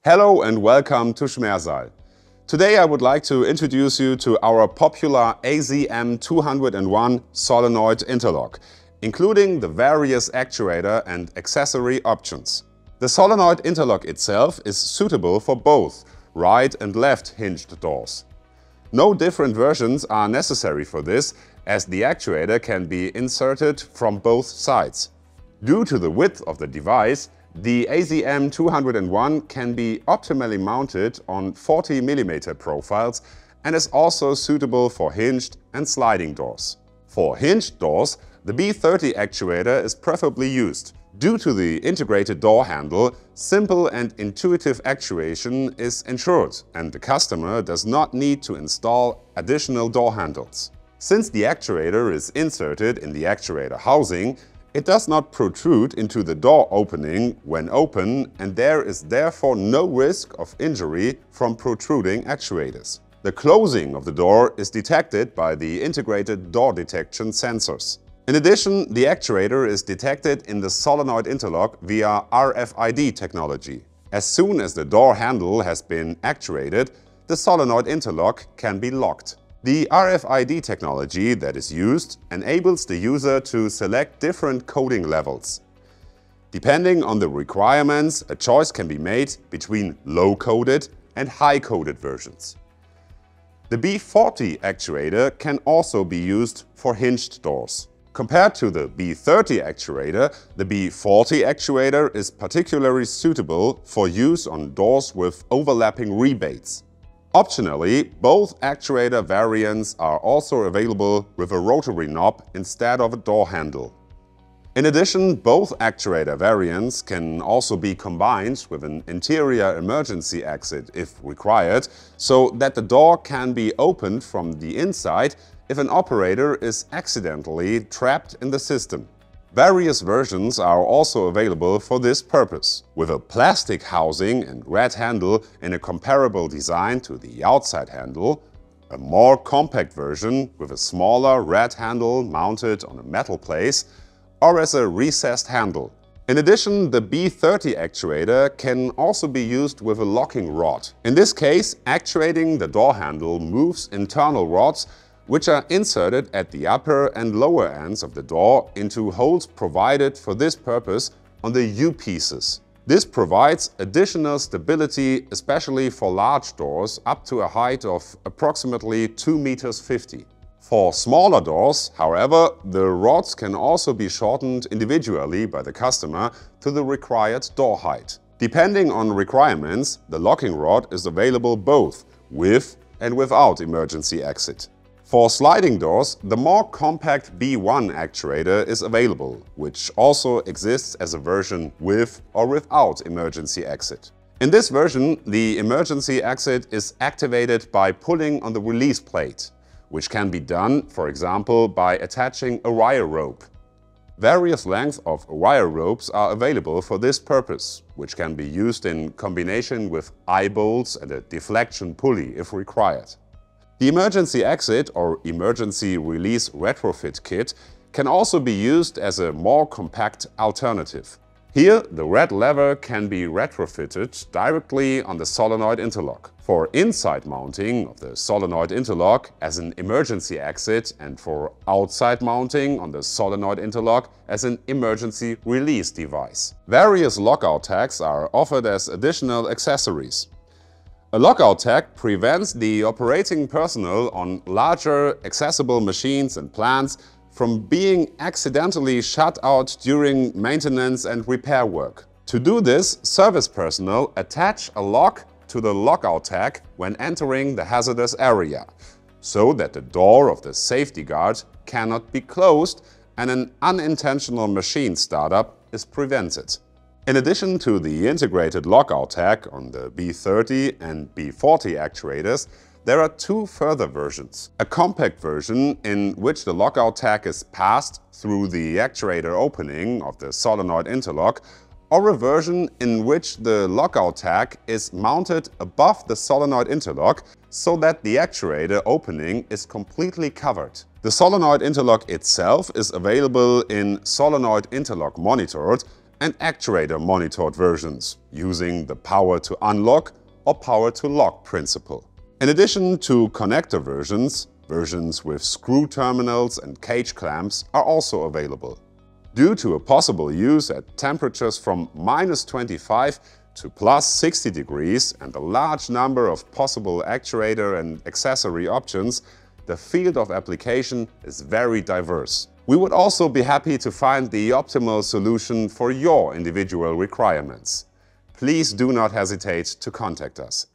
Hello and welcome to Schmersal. Today I would like to introduce you to our popular AZM201 solenoid interlock, including the various actuator and accessory options. The solenoid interlock itself is suitable for both right and left hinged doors. No different versions are necessary for this, as the actuator can be inserted from both sides. Due to the width of the device, the AZM201 can be optimally mounted on 40 mm profiles and is also suitable for hinged and sliding doors. For hinged doors, the B30 actuator is preferably used. Due to the integrated door handle, simple and intuitive actuation is ensured and the customer does not need to install additional door handles. Since the actuator is inserted in the actuator housing, it does not protrude into the door opening when open, and there is therefore no risk of injury from protruding actuators. The closing of the door is detected by the integrated door detection sensors. In addition, the actuator is detected in the solenoid interlock via RFID technology. As soon as the door handle has been actuated, the solenoid interlock can be locked. The RFID technology that is used enables the user to select different coding levels. Depending on the requirements, a choice can be made between low-coded and high-coded versions. The B40 actuator can also be used for hinged doors. Compared to the B30 actuator, the B40 actuator is particularly suitable for use on doors with overlapping rebates. Optionally, both actuator variants are also available with a rotary knob instead of a door handle. In addition, both actuator variants can also be combined with an interior emergency exit if required, so that the door can be opened from the inside if an operator is accidentally trapped in the system. Various versions are also available for this purpose, with a plastic housing and red handle in a comparable design to the outside handle, a more compact version with a smaller red handle mounted on a metal plate, or as a recessed handle. In addition, the B30 actuator can also be used with a locking rod. In this case, actuating the door handle moves internal rods which are inserted at the upper and lower ends of the door into holes provided for this purpose on the U-pieces. This provides additional stability, especially for large doors up to a height of approximately 2,50 m. For smaller doors, however, the rods can also be shortened individually by the customer to the required door height. Depending on requirements, the locking rod is available both with and without emergency exit. For sliding doors, the more compact B1 actuator is available, which also exists as a version with or without emergency exit. In this version, the emergency exit is activated by pulling on the release plate, which can be done, for example, by attaching a wire rope. Various lengths of wire ropes are available for this purpose, which can be used in combination with eye bolts and a deflection pulley if required. The emergency exit or emergency release retrofit kit can also be used as a more compact alternative. Here, the red lever can be retrofitted directly on the solenoid interlock. For inside mounting of the solenoid interlock as an emergency exit and for outside mounting on the solenoid interlock as an emergency release device. Various lockout tags are offered as additional accessories. A lockout tag prevents the operating personnel on larger accessible machines and plants from being accidentally shut out during maintenance and repair work. To do this, service personnel attach a lock to the lockout tag when entering the hazardous area, so that the door of the safety guard cannot be closed and an unintentional machine startup is prevented. In addition to the integrated lockout tag on the B30 and B40 actuators, there are two further versions. A compact version in which the lockout tag is passed through the actuator opening of the solenoid interlock, or a version in which the lockout tag is mounted above the solenoid interlock so that the actuator opening is completely covered. The solenoid interlock itself is available in solenoid interlock monitored and actuator monitored versions, using the power to unlock or power to lock principle. In addition to connector versions, versions with screw terminals and cage clamps are also available. Due to a possible use at temperatures from -25 to +60 degrees and a large number of possible actuator and accessory options, the field of application is very diverse. We would also be happy to find the optimal solution for your individual requirements. Please do not hesitate to contact us.